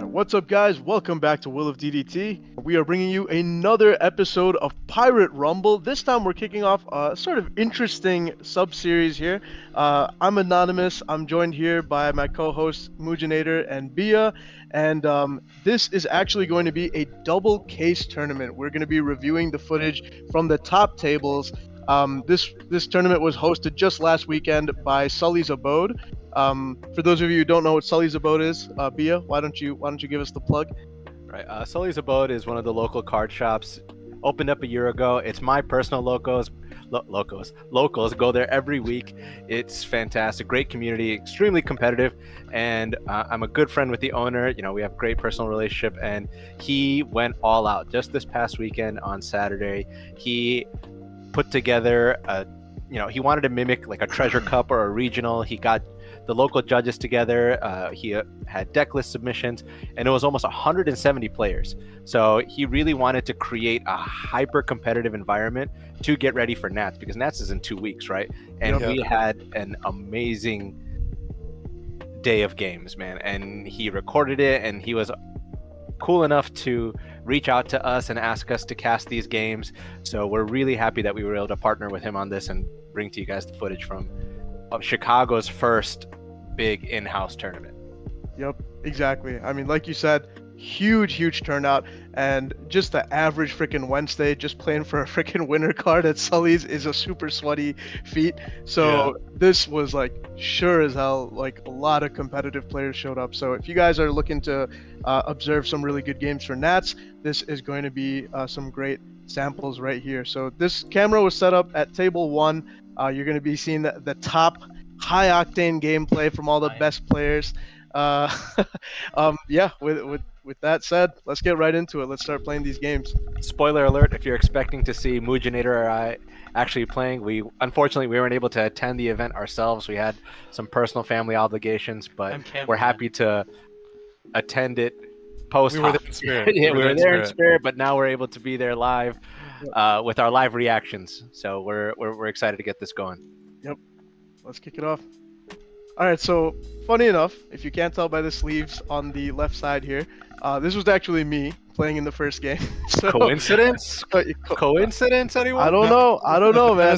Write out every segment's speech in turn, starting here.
What's up, guys? Welcome back to Will of DDT. We are bringing you another episode of Pirate Rumble. This time we're kicking off a sort of interesting sub-series here. I'm Anonymous. I'm joined here by my co-hosts Mujinator and Bia. And this is actually going to be a double case tournament. We're going to be reviewing the footage from the top tables. This tournament was hosted just last weekend by Sully's Abode. For those of you who don't know what Sully's Abode is, Bia, why don't you give us the plug? Right. Sully's Abode is one of the local card shops. Opened up a year ago. It's my personal locals go there every week. It's fantastic, great community, extremely competitive, and I'm a good friend with the owner. You know, we have a great personal relationship, and he went all out just this past weekend on Saturday. He put together he wanted to mimic like a treasure cup or a regional. He got the local judges together. He had deck list submissions, and it was almost 170 players. So he really wanted to create a hyper competitive environment to get ready for Nats, because Nats is in 2 weeks, right? And we had an amazing day of games, man. And he recorded it, and he was cool enough to reach out to us and ask us to cast these games. So we're really happy that we were able to partner with him on this and bring to you guys the footage from Chicago's first big in-house tournament. Yep, exactly. I mean, like you said, huge turnout, and just the average freaking Wednesday just playing for a freaking winner card at Sully's is a super sweaty feat. So this was like sure as hell, like a lot of competitive players showed up. So if you guys are looking to observe some really good games for Nats, this is going to be some great samples right here. So this camera was set up at table 1. You're going to be seeing the top high octane gameplay from all the best players. With that said, let's get right into it. Let's start playing these games. Spoiler alert, if you're expecting to see Mujinator or I actually playing, unfortunately we weren't able to attend the event ourselves. We had some personal family obligations, but we're happy to attend it post. We were there in spirit. We were there in spirit, but now we're able to be there live with our live reactions. So we're excited to get this going. Yep. Let's kick it off. All right, so funny enough, if you can't tell by the sleeves on the left side here, this was actually me playing in the first game. So, coincidence? Coincidence, anyone? I don't know, man.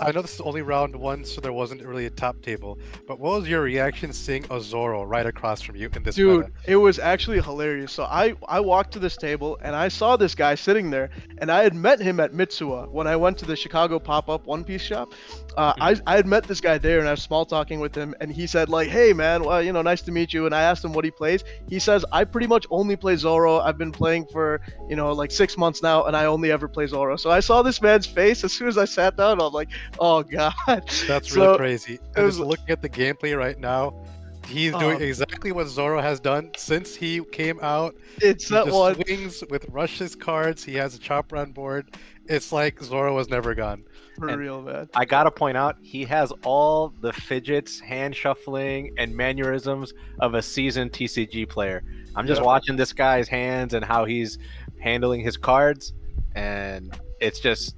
I know this is only round 1, so there wasn't really a top table. But what was your reaction seeing a Zoro right across from you in this Dude, meta? it was actually hilarious. So I walked to this table, and I saw this guy sitting there, and I had met him at Mitsuwa when I went to the Chicago pop-up One Piece shop. I had met this guy there, and I was small talking with him, and he said like, hey man, well, nice to meet you. And I asked him what he plays. He says, I pretty much only play Zoro. I've been playing for like 6 months now, and I only ever play Zoro. So I saw this man's face as soon as I sat down. I'm like, oh god. That's really crazy. And just looking at the gameplay right now, he's doing exactly what Zoro has done since he came out. It's he that just one. Swings with rushes cards. He has a chopper on board. It's like Zoro was never gone. For real, man. I gotta point out, he has all the fidgets, hand shuffling, and mannerisms of a seasoned TCG player. I'm just watching this guy's hands and how he's handling his cards, and it's just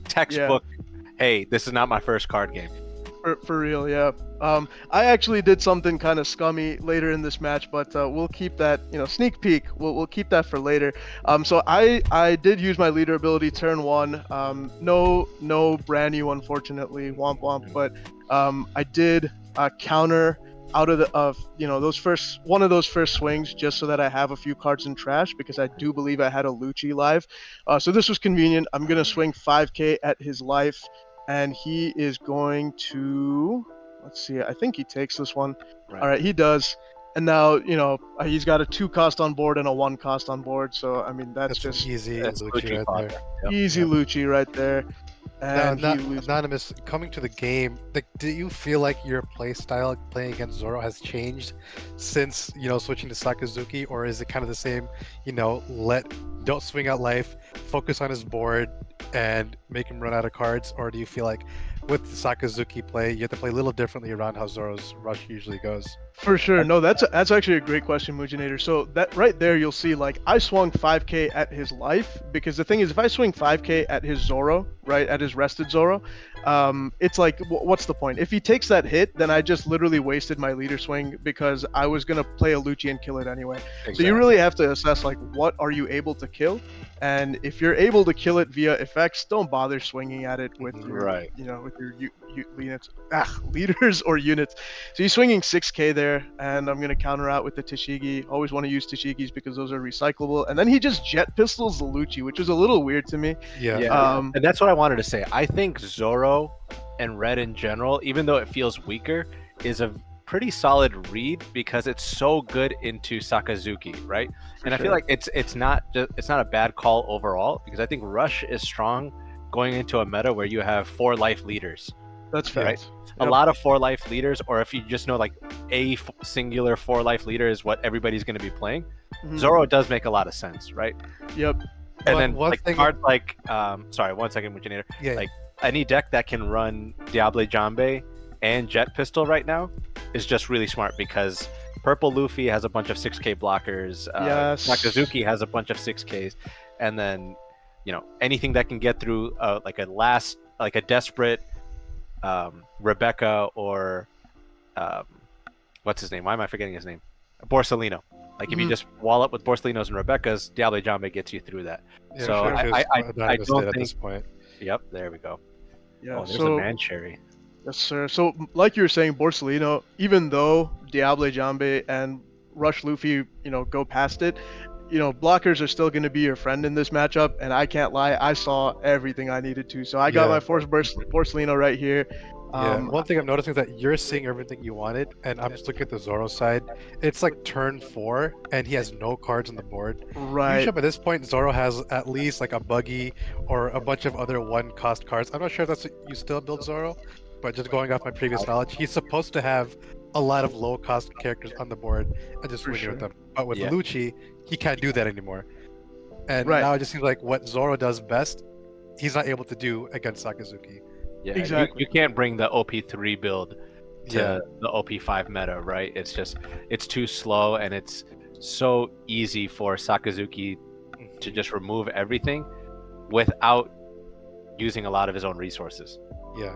textbook. Hey, this is not my first card game. For real, yeah. I actually did something kind of scummy later in this match, but we'll keep that, sneak peek. We'll keep that for later. So I did use my leader ability turn 1. No brand new, unfortunately, womp womp. But I did counter out of one of those first swings, just so that I have a few cards in trash, because I do believe I had a Lucci live. So this was convenient. I'm gonna swing 5k at his life. And he is going to, let's see, I think he takes this one. Right. All right, he does. And now, he's got a 2 cost on board and a 1 cost on board. So, I mean, that's just easy. That's Lucci right there. Easy Lucci right there. And Anonymous, coming to the game, do you feel like your play style playing against Zoro has changed since, switching to Sakazuki? Or is it kind of the same, don't swing out life, focus on his board, and make him run out of cards? Or do you feel like with the Sakazuki play, you have to play a little differently around how Zoro's rush usually goes. For sure. No, that's actually a great question, Mujinator. So that right there, you'll see like I swung 5k at his life because the thing is, if I swing 5k at his Zoro, right, at his rested Zoro, it's like what's the point? If he takes that hit, then I just literally wasted my leader swing because I was gonna play a Lucci and kill it anyway. Exactly. So you really have to assess like what are you able to kill, and if you're able to kill it via effects, don't bother swinging at it with your, Right. with your units, leaders or units. So he's swinging 6k there, and I'm gonna counter out with the Tashigi. Always want to use Tashigis because those are recyclable. And then he just jet pistols the Lucci, which is a little weird to me. Yeah. And that's what I wanted to say. I think Zoro and Red in general, even though it feels weaker, is a pretty solid read because it's so good into Sakazuki, right? And I feel like it's not a bad call overall because I think Rush is strong going into a meta where you have 4 life leaders. That's fair. Right. A lot of 4 life leaders, or if you just know like a singular 4 life leader is what everybody's going to be playing, Zoro does make a lot of sense, right? Yep. And But then one like thing- cards like sorry, 1 second, Mujinator. Yeah. Like any deck that can run Diable Jambe and Jet Pistol right now is just really smart because Purple Luffy has a bunch of 6k blockers. Yes. Sakazuki has a bunch of 6ks, and then anything that can get through like a desperate Rebecca or what's his name? Why am I forgetting his name? Borsalino. Like if you just wall up with Borsalinos and Rebeccas, Diable Jambe gets you through that. Yeah, So sure, I it's don't at think. this point. Yep, there we go. Yeah. Oh, there's so a man cherry. yes, sir. So like you were saying, Borsalino, even though Diable Jambe and Rush Luffy, go past it, blockers are still going to be your friend in this matchup. And I can't lie, I saw everything I needed to. So I got my force Borsalino right here. Yeah, one thing I'm noticing is that you're seeing everything you wanted, and I'm just looking at the Zoro side. It's like turn 4, and he has no cards on the board. Right. Usually, by this point, Zoro has at least like a buggy or a bunch of other 1-cost cards. I'm not sure if that's what you still build Zoro, but just going off my previous knowledge, he's supposed to have a lot of low-cost characters on the board and just winning with them. But with Lucci, he can't do that anymore. And now it just seems like what Zoro does best, he's not able to do against Sakazuki. Yeah, exactly. You can't bring the OP3 build to the OP5 meta, right? It's too slow, and it's so easy for Sakazuki to just remove everything without using a lot of his own resources. Yeah.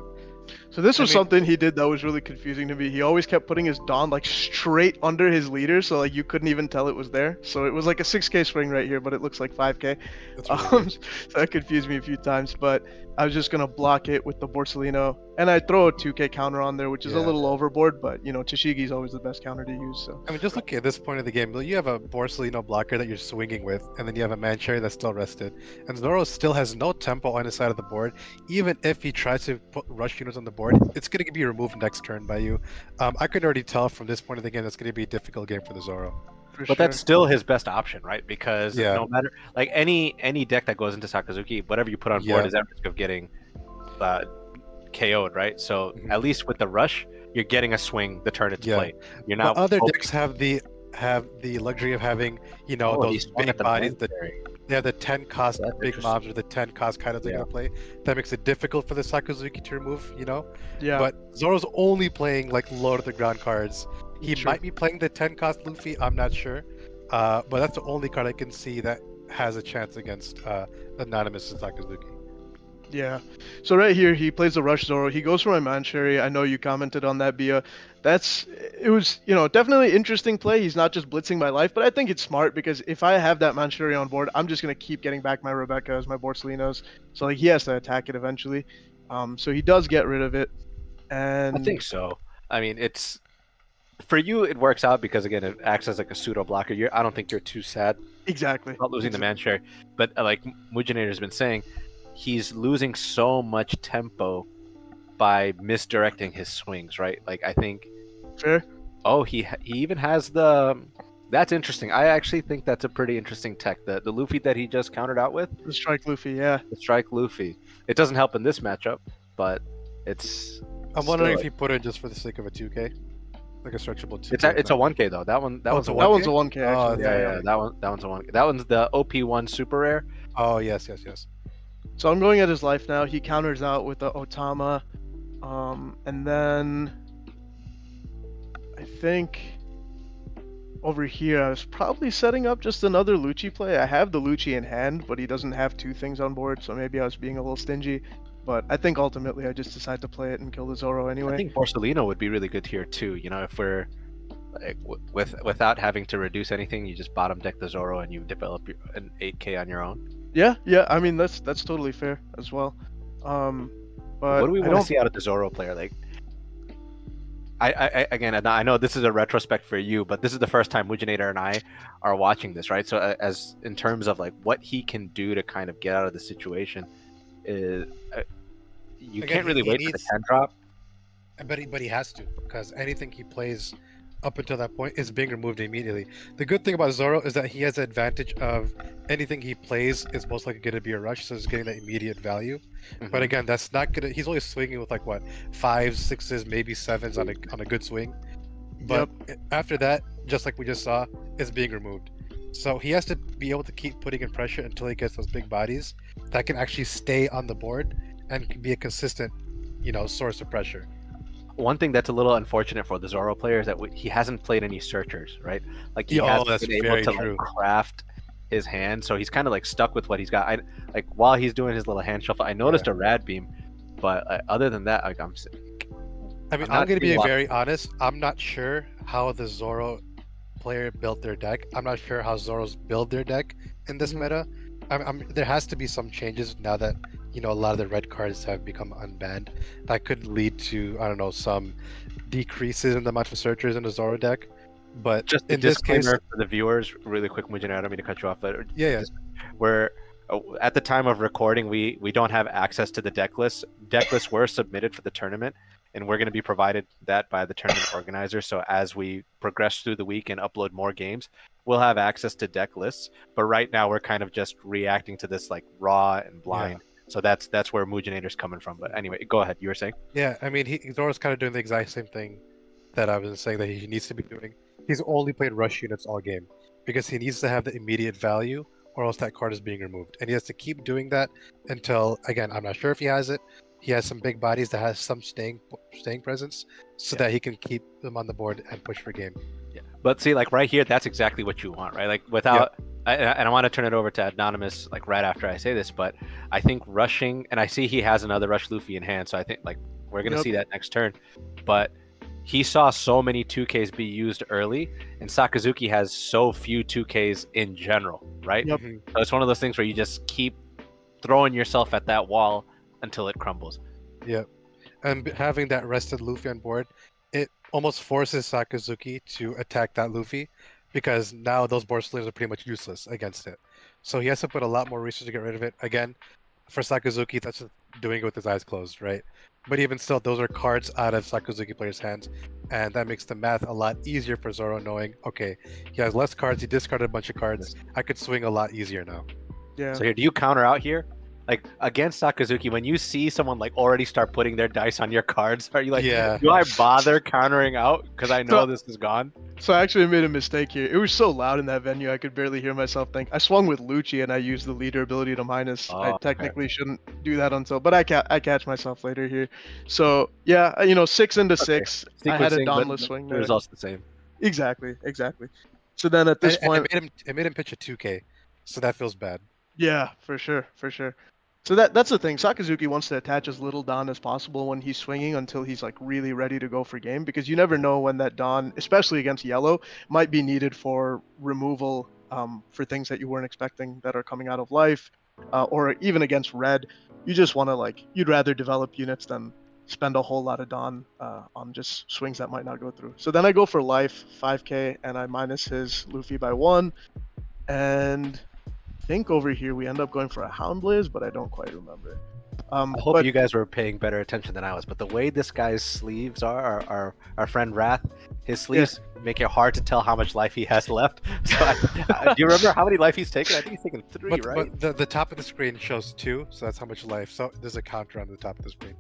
So this was something he did that was really confusing to me. He always kept putting his Dawn like straight under his leader, so like you couldn't even tell it was there. So it was like a 6k swing right here, but it looks like 5k. That's really So that confused me a few times, but I was just gonna block it with the Borsalino, and I throw a 2k counter on there, which is a little overboard, but Tashigi's always the best counter to use. So I mean, just look at this point of the game. You have a Borsalino blocker that you're swinging with, and then you have a Mancherry that's still rested. And Zoro still has no tempo on his side of the board. Even if he tries to put rush units on the board, it's going to be removed next turn by you. I could already tell from this point of the game that's going to be a difficult game for the Zoro. But that's still his best option, right? Because Yeah. no matter like any deck that goes into Sakazuki, whatever you put on board is at risk of getting KO'd, right? So at least with the rush, you're getting a swing the turn it's played. You're not. But other hoping- decks have the luxury of having Oh, those he's swung big at the bodies. Mancherry. They have the 10 cost That's big interesting. mobs or the 10 cost kind of they're gonna play. That makes it difficult for the Sakazuki to remove. yeah. But Zoro's only playing like low to the ground cards. He True. might be playing the 10 cost Luffy. I'm not sure. But that's the only card I can see that has a chance against Anonymous and Sakazuki. Yeah. So right here, he plays the Rush Zoro. He goes for my Mancherry. I know you commented on that, Bia. It was, definitely interesting play. He's not just blitzing my life, but I think it's smart because if I have that Mancherry on board, I'm just going to keep getting back my Rebecca's, my Borsalinos. So like he has to attack it eventually. So he does get rid of it. And I think so. I mean, it's for you. It works out because again, it acts as like a pseudo blocker. I don't think you're too sad exactly about losing the Mancherry. But like Mujinator's been saying, he's losing so much tempo by misdirecting his swings, right? Like I think. Fair. Oh, he even has the. That's interesting. I actually think that's a pretty interesting tech. The Luffy that he just countered out with. The Strike Luffy, yeah. The Strike Luffy. It doesn't help in this matchup, but it's. I'm wondering still- if he put it just for the sake of a 2K, like a stretchable 2K. It's a 1K though. That one's a it's a 1K. That one's a 1k Oh, actually. Yeah, that one's a 1K. That one's the OP1 super rare. Oh yes. So I'm going at his life now. He counters out with the Otama. And then I think over here I was probably setting up just another Lucci play. I have the Lucci in hand, but he doesn't have two things on board, so maybe I was being a little stingy. But I think ultimately I just decided to play it and kill the Zoro I anyway. think Borsellino would be really good here too. You know, if we're like without having to reduce anything, you just bottom deck the Zoro and you develop an 8K on your own. Yeah, I mean that's totally fair as well. But What do we I want to don't. see out of the Zoro player? Like, again, I know this is a retrospect for you, but this is the first time Mujinator and I are watching this, right? So, as in terms of like what he can do to kind of get out of the situation, is you Again, can't really he wait for the needs, 10 drop. but he has to, because anything he plays up until that point is being removed immediately. The good thing about Zoro is that he has the advantage of anything he plays is most likely going to be a rush, so he's getting that immediate value. But Mhm. again, that's not gonna. He's only swinging with like what, fives, sixes, maybe sevens on a good swing. But after that, just like we just saw, is being removed. So he has to be able to keep putting in pressure until he gets those big bodies that can actually stay on the board and can be a consistent, source of pressure. One thing that's a little unfortunate for the Zoro player is that he hasn't played any searchers, right? Like he Oh, hasn't that's been able very to true. like craft his hand, so he's kind of like stuck with what he's got. I like while he's doing his little hand shuffle, I noticed a rad beam, but other than that, like I mean, I'm I'm not going to seeing be a lot. very honest. I'm not sure how the Zoro player built their deck. I'm not sure how Zoros build their deck in this Mhm. meta. There has to be some changes now that a lot of the red cards have become unbanned. That could lead to, I don't know, some decreases in the amount of searchers in the Zoro deck. But Just a in this case, disclaimer for the viewers, really quick, Mujin, I don't mean to cut you off, but yeah. we're at the time of recording, we don't have access to the deck list. Deck lists were submitted for the tournament, and we're going to be provided that by the tournament organizer. So as we progress through the week and upload more games, we'll have access to deck lists. But right now, we're kind of just reacting to this like raw and blind. So that's where Mujinator's coming from. But anyway, go ahead. You were saying? Yeah, I mean, Zoro's kind of doing the exact same thing that I was saying that he needs to be doing. He's only played rush units all game because he needs to have the immediate value, or else that card is being removed. And he has to keep doing that until, again, I'm not sure if he has it. He has some big bodies that has some staying presence, so that he can keep them on the board and push for game. Yeah. But see, like right here, that's exactly what you want, right? Like without, and I want to turn it over to Anonymous, like right after I say this, but I think rushing, and I see he has another Rush Luffy in hand, so I think like we're gonna Yep. see that next turn. But he saw so many 2Ks be used early, and Sakazuki has so few 2Ks in general, right? Yep. So it's one of those things where you just keep throwing yourself at that wall until it crumbles. Yep. And having that rested Luffy on board, it almost forces Sakazuki to attack that Luffy, because now those board slings are pretty much useless against it. So he has to put a lot more research to get rid of it. Again, for Sakazuki, that's just doing it with his eyes closed, right? But even still, those are cards out of Sakazuki players' hands, and that makes the math a lot easier for Zoro, knowing, okay, he has less cards, he discarded a bunch of cards, I could swing a lot easier now. Yeah. So here, do you counter out here? Like against Sakazuki, when you see someone like already start putting their dice on your cards, are you like, do I bother countering out because I know this is gone? So I actually made a mistake here. It was so loud in that venue I could barely hear myself think. I swung with Lucci and I used the leader ability to minus. I technically shouldn't do that until, but I catch myself later here. So yeah, 6 into 6. I had a dauntless swing The there. results the same. Exactly. So then at this point, it made him pitch a 2K, so that feels bad. Yeah, for sure. So that's the thing. Sakazuki wants to attach as little Dawn as possible when he's swinging until he's like really ready to go for game, because you never know when that Dawn, especially against yellow, might be needed for removal for things that you weren't expecting that are coming out of life, or even against red. You just want to you'd rather develop units than spend a whole lot of Dawn on just swings that might not go through. So then I go for life 5k and I minus his Luffy by 1, and think over here we end up going for a Hound Blaze, but I don't quite remember. I hope you guys were paying better attention than I was. But the way this guy's sleeves are, our friend Wrath, his sleeves make it hard to tell how much life he has left. So do you remember how many life he's taken? I think he's taken 3, right? But the top of the screen shows 2, so that's how much life. So there's a counter on the top of the screen.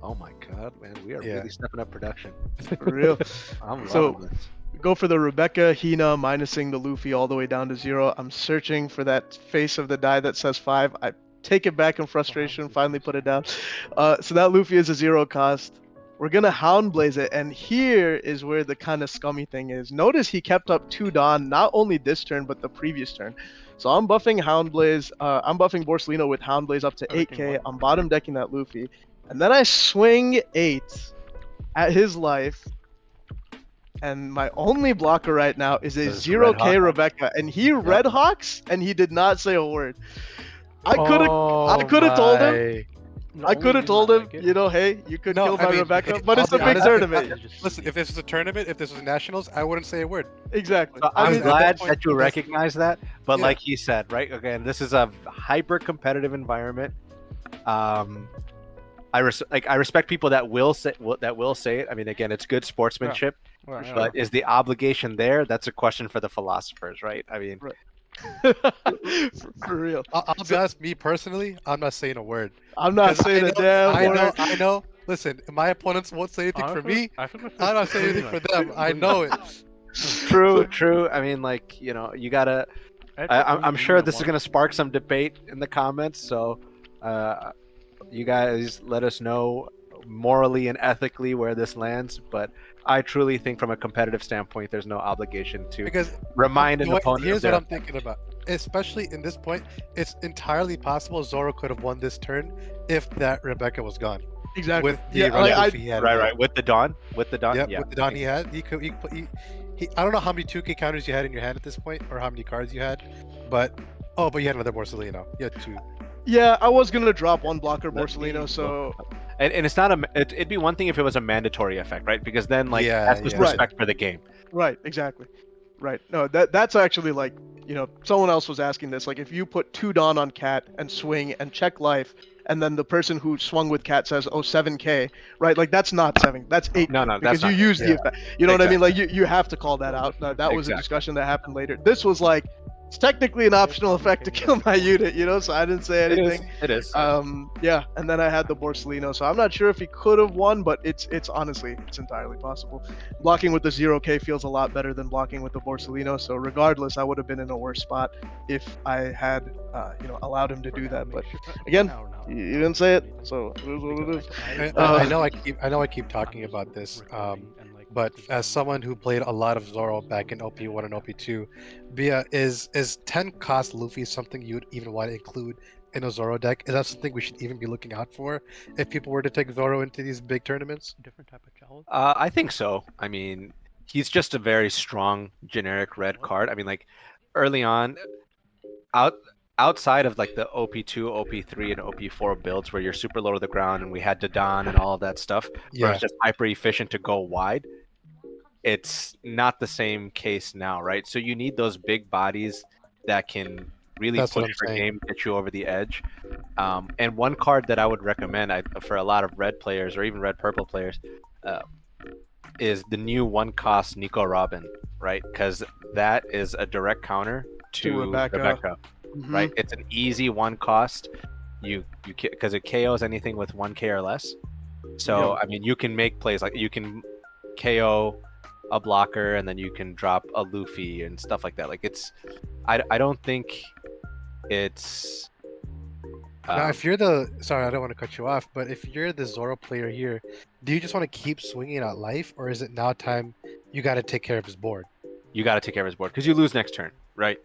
Oh my god, man, we are really stepping up production. For real. I'm loving this. Go for the Rebecca Hina, minusing the Luffy all the way down to 0. I'm searching for that face of the die that says 5. I take it back in frustration, finally put it down. So that Luffy is a 0 cost. We're gonna Hound Blaze it, and here is where the kind of scummy thing is. Notice he kept up 2 Dawn, not only this turn, but the previous turn. So I'm buffing Hound Blaze, I'm buffing Borsalino with Hound Blaze up to 8k, I'm bottom decking that Luffy, and then I swing 8 at his life, and my only blocker right now is a 0k Rebecca, and he Red Hawks, and he did not say a word. I could have told him. I could have told him, you know, hey, you could kill my Rebecca, but it's a big tournament. Listen, if this was a tournament, if this was nationals, I wouldn't say a word. Exactly. So I'm glad that you recognize that, but like he said, right? Again, this is a hyper competitive environment. I respect people that will say it. I mean, again, it's good sportsmanship, but is the obligation there? That's a question for the philosophers, right? I mean, for real. I'll be honest, me personally, I'm not saying a word. I'm not saying a damn word. I know. Listen, my opponents won't say anything for me. I'm not saying anything for them. I know it. True. I mean, like, you know, you gotta. I'm sure this is gonna spark some debate in the comments. So, you guys let us know morally and ethically where this lands. But I truly think, from a competitive standpoint, there's no obligation to remind an opponent. Here's what I'm thinking about. Especially in this point, it's entirely possible Zoro could have won this turn if that Rebecca was gone. Exactly. With the he had. Right. With the Dawn. Yep, with the Dawn he had. He I don't know how many 2K counters you had in your hand at this point, or how many cards you had, but you had another Borsalino. You had 2. Yeah, I was gonna drop 1 blocker Borsalino, so. And it's not it'd be one thing if it was a mandatory effect, right? Because then, like, that's disrespect for the game. Right, exactly. Right. No, that's actually, like, you know, someone else was asking this. Like, if you put 2 Dawn on Cat and swing and check life, and then the person who swung with Cat says, oh, 7k, right? Like, that's not 7, that's 8. No, because you use the effect. You know what I mean? Like, you have to call that out. That was a discussion that happened later. This was like, it's technically an optional effect to kill my unit, you know, so I didn't say anything. It is. Yeah, and then I had the Borsalino, so I'm not sure if he could have won, but it's honestly, it's entirely possible. Blocking with the 0k feels a lot better than blocking with the Borsalino, so regardless, I would have been in a worse spot if I had, allowed him to do that. But again, you didn't say it, so it is what it is. I know I keep talking about this, but as someone who played a lot of Zoro back in OP1 and OP2, Bia, is 10 cost Luffy something you would even want to include in a Zoro deck? Is that something we should even be looking out for if people were to take Zoro into these big tournaments? I think so. I mean, he's just a very strong generic red card. I mean, like, early on, outside of like the OP2, OP3, and OP4 builds where you're super low to the ground and we had Dadan and all of that stuff, where it's just hyper efficient to go wide, it's not the same case now, right? So you need those big bodies that can really push your game, get you over the edge. And one card that I would recommend for a lot of red players or even red purple players is the new 1 cost Nico Robin, right? Because that is a direct counter to Rebecca. Right, it's an easy 1 cost. Because it KOs anything with 1k or less. So I mean, you can make plays like you can KO a blocker and then you can drop a Luffy and stuff like that. Like, it's, I don't think it's. Now, if you're sorry, I don't want to cut you off, but if you're the Zoro player here, do you just want to keep swinging at life, or is it now time you got to take care of his board? You got to take care of his board because you lose next turn, right?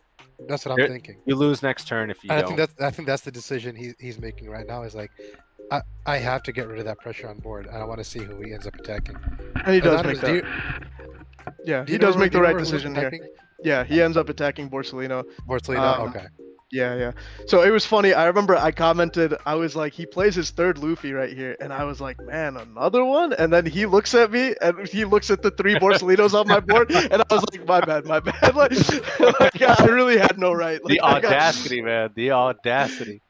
That's what I'm thinking. You lose next turn if you don't. I think that's the decision he's making right now. Is like, I have to get rid of that pressure on board, and I want to see who he ends up attacking. And he does make that. He does make the right decision here. Yeah, he ends up attacking Borsalino. Okay. Yeah. So it was funny. I remember I commented, I was like, he plays his 3rd Luffy right here. And I was like, man, another one? And then he looks at me and he looks at the 3 Borsalinos on my board. And I was like, my bad. Like, I really had no right. Like, the audacity, man. The audacity.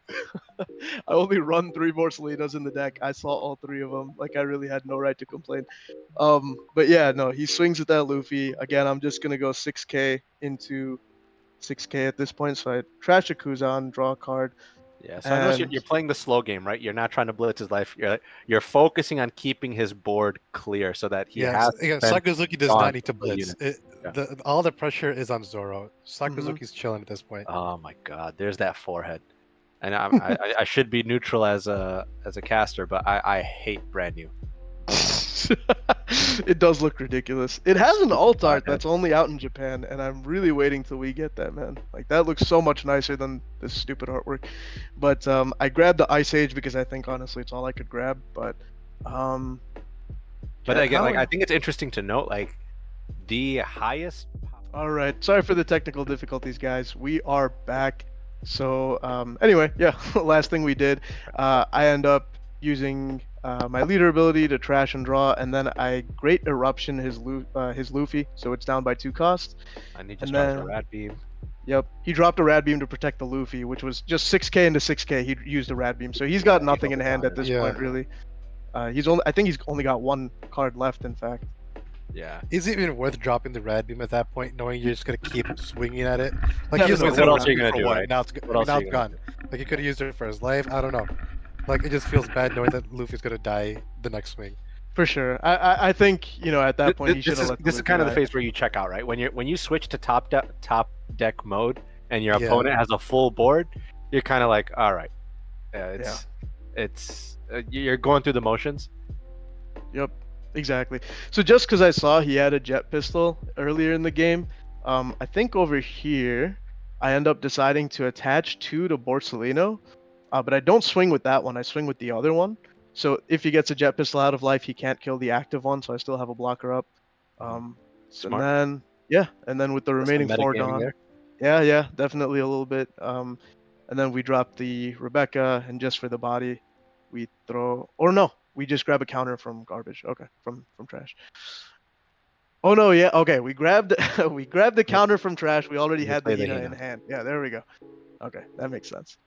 I only run 3 Borsalinos in the deck. I saw all 3 of them. Like, I really had no right to complain. But yeah, no, he swings at that Luffy. Again, I'm just going to go 6k into 6k at this point, so I trash a Kuzan, draw a card. Yeah, so I know you're playing the slow game, right? You're not trying to blitz his life. You're focusing on keeping his board clear so that he has. Yeah, Sakazuki does not need to blitz. All the pressure is on Zoro. Sakazuki's chilling at this point. Oh my God, there's that forehead. And I should be neutral as a caster, but I hate brand new. It does look ridiculous. It has an Super alt art flathead. that's only out in Japan, and I'm really waiting till we get that, man. Like that looks so much nicer than this stupid artwork. But I grabbed the Ice Age because I think honestly it's all I could grab. But But yeah, again, like how- I think it's interesting to note, like the highest. all right. Sorry for the technical difficulties, guys. We are back. So anyway, yeah. Last thing we did, I end up using my leader ability to trash and draw, and then I Great Eruption his Luffy, so it's down by 2 cost. And he And just dropped a then- rad beam. Yep, he dropped a rad beam to protect the Luffy, which was just 6k into 6k. He used a rad beam, so he's got nothing in hand at this Yeah. point, really. I think he's only got 1 card left, in fact. Yeah. Is it even worth dropping the rad beam at that point, knowing you're just gonna keep swinging at it? Like Yeah, he but was what like, else are you gonna for do, what? right? Now it's, What else now are it's you gonna gone. Like he could have used it for his life. I don't know. Like it just feels bad knowing that Luffy's gonna die the next swing. For sure. I think at that point he should have let This is kind of the Luffy phase where you check out, right? When you switch to top deck mode and your Yeah. opponent has a full board, you're kind of like, all right, it's you're going through the motions. Yep, exactly. So just because I saw he had a jet pistol earlier in the game, I think over here I end up deciding to attach 2 to Borsellino, but I don't swing with that one. I swing with the other one. So if he gets a jet pistol out of life, he can't kill the active one. So I still have a blocker up. So Smart. then and then with the That's some remaining 4 metagaming Dawn, there. yeah, definitely a little bit. And then we drop the Rebecca, and just for the body, we throw, or no, we just grab a counter from garbage. Okay, from trash. Oh no, yeah, okay, we grabbed we grabbed the counter from trash. We already You had the play the Hina in Hina. hand. Yeah, there we go. Okay, that makes sense.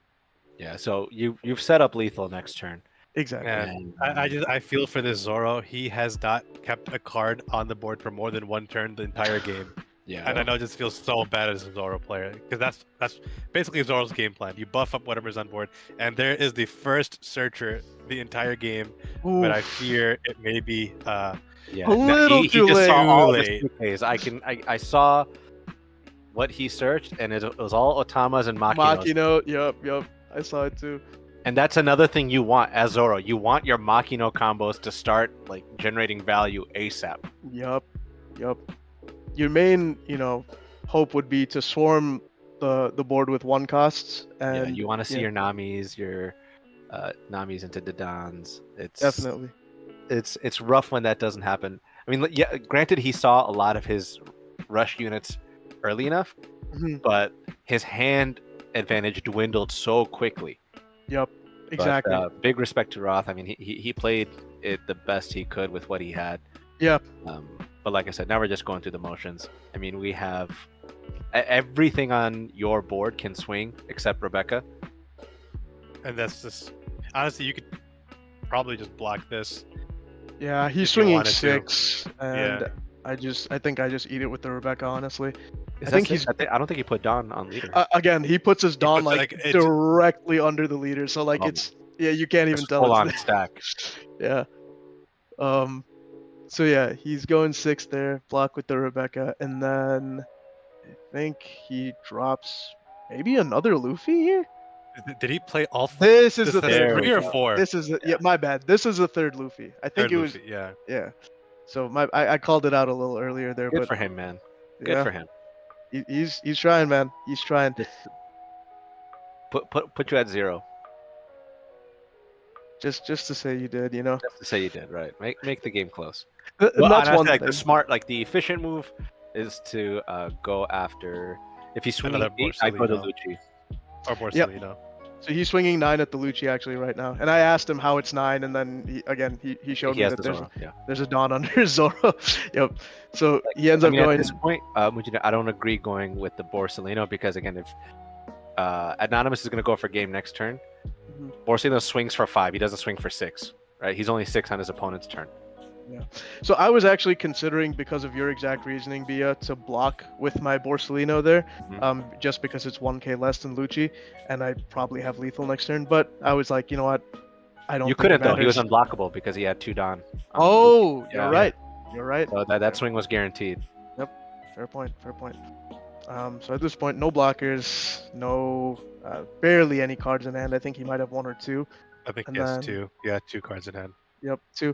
Yeah. So you've set up lethal next turn. Exactly. Yeah. And I feel for this Zoro. He has not kept a card on the board for more than 1 turn the entire game. yeah. And I know it just feels so bad as a Zoro player because that's basically Zoro's game plan. You buff up whatever's on board, and there is the first searcher the entire game. But I Oof. fear it may be Yeah, A little he too just saw late. all Too the CKs. I saw what he searched, and it was all Otamas and Makinos. Makino, yep, I saw it too. And that's another thing you want as Zoro. You want your Makino combos to start like generating value ASAP. Yep. Your main, hope would be to swarm the board with 1 costs, and Yeah, you want to see yeah. your Namis, your Namis into Dodons. It's definitely. it's rough when that doesn't happen. I mean, yeah, granted he saw a lot of his rush units early enough, Mhm. but his hand advantage dwindled so quickly. Yep, exactly. But, big respect to Roth. I mean, he played it the best he could with what he had. Yep. But like I said, now we're just going through the motions. I mean, we have everything on your board can swing except Rebecca. and that's just honestly you could probably just block this. Yeah, he's If you swinging wanted to. 6, and Yeah. I think I just eat it with the Rebecca, honestly. Is I that think six? he's I don't think he put Don on leader. again. He puts his Dawn puts, like it's- directly under the leader, so like it's you can't even Just tell. full It's on there. stack. Yeah. So yeah, he's going 6 there, block with the Rebecca, and then I think he drops maybe another Luffy here. Did he play all? This is This the is third. there 3 or Luffy. 4. This is yeah, my bad. This is the third Luffy. I think Third it was Luffy, yeah. yeah. So I called it out a little earlier there, Good but for him, man. Good yeah, for him. he's trying, man. He's trying. Just put you at 0. Just to say you did, you know. Just to say you did, right? Make the game close. And Well, that's honestly, one like thing. the smart, like the efficient move is to go after. If he's swinging Another 8, I go to Borsellino. Lucci. Or Borsellino. So he's swinging 9 at the Lucci actually right now, and I asked him how it's 9, and then he showed He me has that the there's Zoro. Yeah. there's a Dawn under Zoro. Yep. So he ends I up mean, at going. this point, I don't agree going with the Borsellino because again, if Anonymous is going to go for game next turn, Mhm. Borsellino swings for 5. He doesn't swing for 6. Right? He's only 6 on his opponent's turn. So I was actually considering, because of your exact reasoning, Bia, to block with my Borsellino there, Mhm. just because it's 1k less than Lucci, and I probably have lethal next turn. But I was like, you know what? I don't. You think it couldn't though. He was matters. unblockable because he had 2 Don. Oh, Yeah. you're right. You're right. So that swing was guaranteed. Fair point. So at this point, no blockers, no barely any cards in hand. I think he might have one or two. I think And he has then, two. Yeah, two cards in hand. yep, two.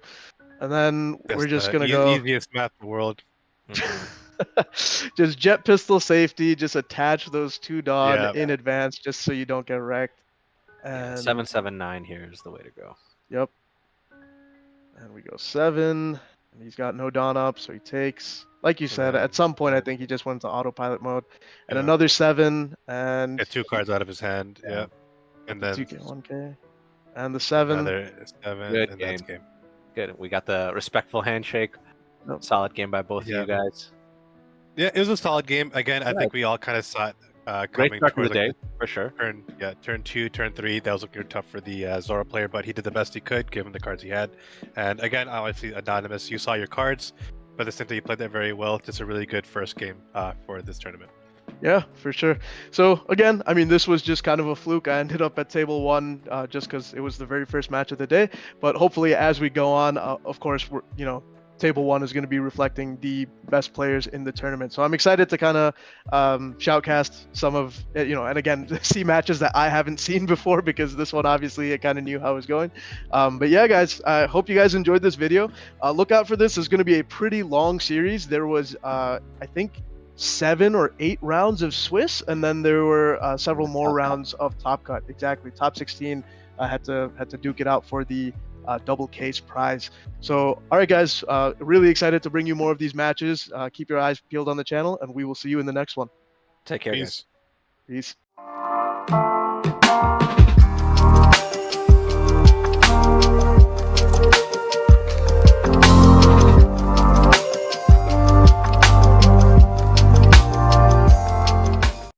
And then we're just gonna go easiest math in the world. just jet pistol safety. Just attach those two Dawn Yeah. in advance, just so you don't get wrecked. Yeah, And 779 here is the way to go. yep. And we go 7. And he's got no Dawn up, so he takes. Like you said, then- at some point I think he just went to autopilot mode. And Yeah. another 7, and Get two cards out of his hand. Yeah. And then 2K, 1K. And the 7. another 7, Good and that's game. game. Good. We got the respectful handshake. Nope. Solid game by both of Yeah. you guys. Yeah, it was a solid game. Again, I think we all kind of saw it Great coming start to the towards day, like, for sure. turn 2, turn 3. That was looking tough for the Zoro player, but he did the best he could given the cards he had. And again, obviously, Anonymous, you saw your cards, but at the same time, you played that very well. Just a really good first game for this tournament. Yeah, for sure. So again, I mean, this was just kind of a fluke. I ended up at table 1 just because it was the very first match of the day. But hopefully, as we go on, of course, we're table 1 is going to be reflecting the best players in the tournament. So I'm excited to kind of shoutcast some of and again see matches that I haven't seen before, because this one obviously I kind of knew how it was going. But yeah, guys, I hope you guys enjoyed this video. Look out for this. It's going to be a pretty long series. There was I think 7 or 8 rounds of Swiss, and then there were several more rounds of Top Cut. Exactly, top 16 had to duke it out for the double case prize. So all right, guys, really excited to bring you more of these matches. Keep your eyes peeled on the channel, and we will see you in the next one. Take care, guys. Peace. Peace.